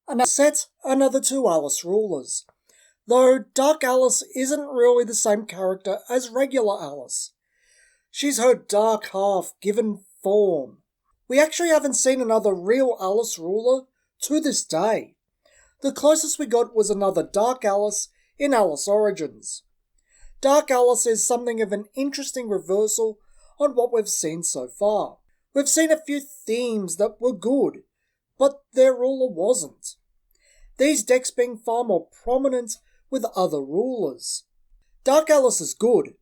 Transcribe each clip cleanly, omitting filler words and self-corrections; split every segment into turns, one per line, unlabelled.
another two Alice rulers, though Dark Alice isn't really the same character as regular Alice. She's her dark half given form. We actually haven't seen another real Alice ruler to this day. The closest we got was another Dark Alice in Alice Origins. Dark Alice is something of an interesting reversal on what we've seen so far. We've seen a few themes that were good, but their ruler wasn't. These decks being far more prominent with other rulers. Dark Alice is good,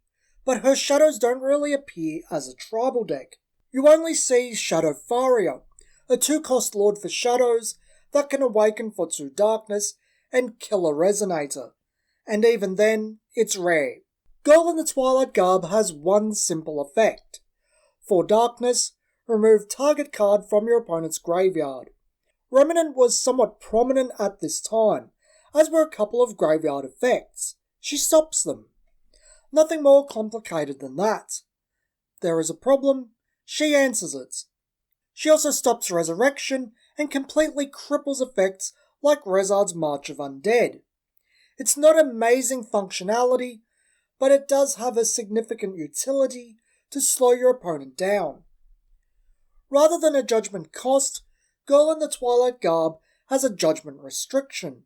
but her shadows don't really appear as a tribal deck. You only see Shadow Faria, a 2-cost lord for shadows that can awaken for 2 darkness and kill a resonator, and even then, it's rare. Girl in the Twilight Garb has one simple effect. For darkness, remove target card from your opponent's graveyard. Remnant was somewhat prominent at this time, as were a couple of graveyard effects. She stops them. Nothing more complicated than that. There is a problem, she answers it. She also stops Resurrection and completely cripples effects like Rezard's March of Undead. It's not amazing functionality, but it does have a significant utility to slow your opponent down. Rather than a judgment cost, Girl in the Twilight Garb has a judgment restriction.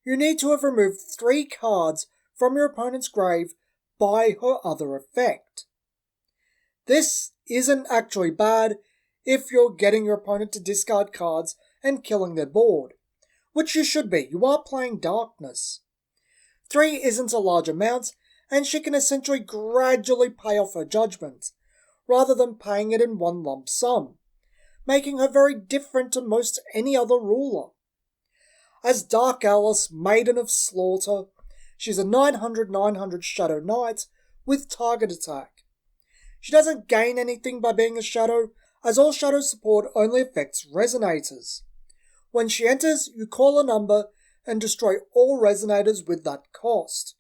You need to have removed 3 cards from your opponent's grave by her other effect. This isn't actually bad if you're getting your opponent to discard cards and killing their board, which you should be, you are playing darkness. 3 isn't a large amount, and she can essentially gradually pay off her judgment, rather than paying it in one lump sum, making her very different to most any other ruler. As Dark Alice, Maiden of Slaughter, she's a 900/900 Shadow Knight with target attack. She doesn't gain anything by being a shadow, as all shadow support only affects resonators. When she enters, you call a number and destroy all resonators with that cost.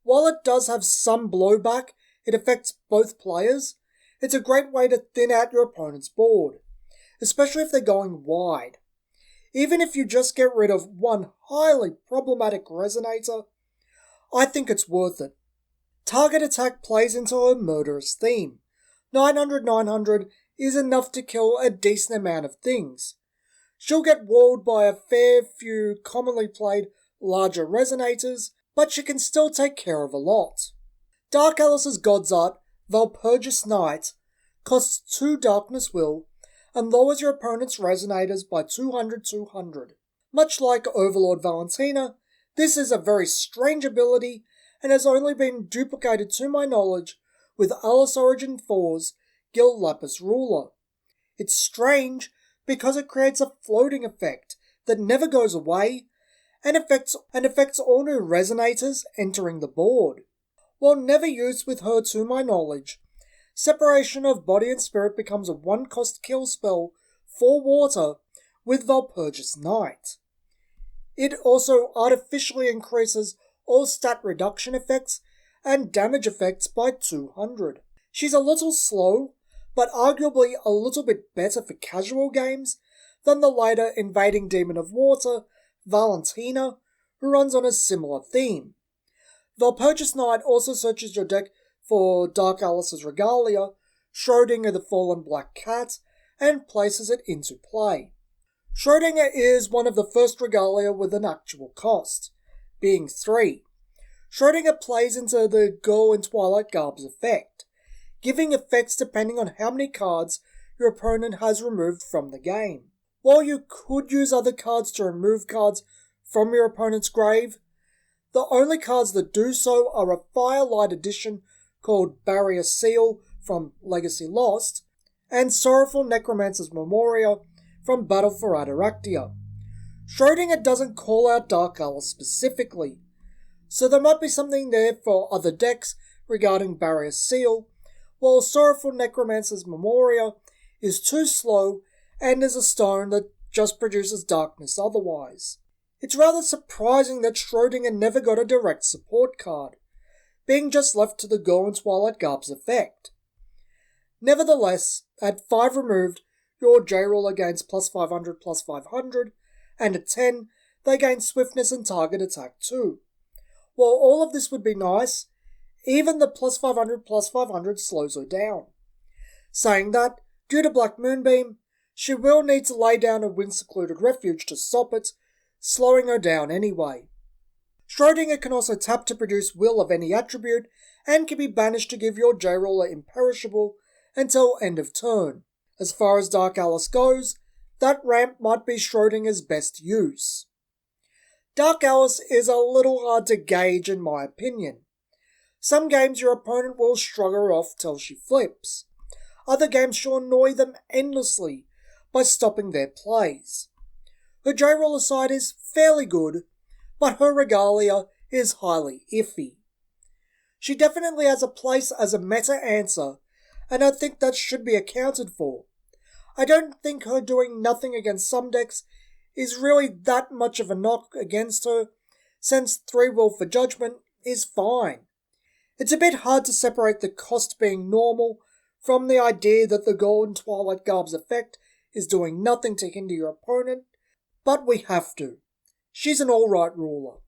While it does have some blowback, it affects both players. It's a great way to thin out your opponent's board, especially if they're going wide. Even if you just get rid of one highly problematic resonator, I think it's worth it. Target attack plays into her murderous theme. 900/900 is enough to kill a decent amount of things. She'll get walled by a fair few commonly played larger resonators, but she can still take care of a lot. Dark Alice's God's Art, Valpurgis Knight, costs 2 Darkness Will, and lowers your opponent's resonators by 200/200. Much like Overlord Valentina, this is a very strange ability and has only been duplicated to my knowledge with Alice Origin 4's Gil Lapis Ruler. It's strange because it creates a floating effect that never goes away and affects all new resonators entering the board. While never used with her to my knowledge, Separation of Body and Spirit becomes a 1-cost kill spell for water with Valpurgis Knight. It also artificially increases all stat reduction effects and damage effects by 200. She's a little slow, but arguably a little bit better for casual games than the later Invading Demon of Water, Valentina, who runs on a similar theme. Valpurgis Knight also searches your deck for Dark Alice's Regalia, Schrödinger the Fallen Black Cat, and places it into play. Schrödinger is one of the first Regalia with an actual cost, being 3. Schrödinger plays into the Girl in Twilight Garb's effect, giving effects depending on how many cards your opponent has removed from the game. While you could use other cards to remove cards from your opponent's grave, the only cards that do so are a Firelight edition called Barrier Seal from Legacy Lost, and Sorrowful Necromancer's Memoria from Battle for Adaractia. Schrödinger doesn't call out Dark Alice specifically, so there might be something there for other decks regarding Barrier Seal, while Sorrowful Necromancer's Memoria is too slow and is a stone that just produces darkness otherwise. It's rather surprising that Schrödinger never got a direct support card, being just left to the Girl in Twilight Garb's effect. Nevertheless, at 5 removed, your J-roll gains +500/+500, and at 10, they gain swiftness and target attack too. While all of this would be nice, even the plus 500 slows her down. Saying that, due to Black Moonbeam, she will need to lay down a wind-secluded refuge to stop it, slowing her down anyway. Schrodinger can also tap to produce will of any attribute, and can be banished to give your J-Roller imperishable until end of turn. As far as Dark Alice goes, that ramp might be Schrodinger's best use. Dark Alice is a little hard to gauge in my opinion. Some games your opponent will shrug her off till she flips. Other games she'll annoy them endlessly by stopping their plays. Her J-Roller side is fairly good, but her regalia is highly iffy. She definitely has a place as a meta answer, and I think that should be accounted for. I don't think her doing nothing against some decks is really that much of a knock against her, since 3 Will for Judgment is fine. It's a bit hard to separate the cost being normal from the idea that the Golden Twilight Garb's effect is doing nothing to hinder your opponent, but we have to. She's an alright ruler.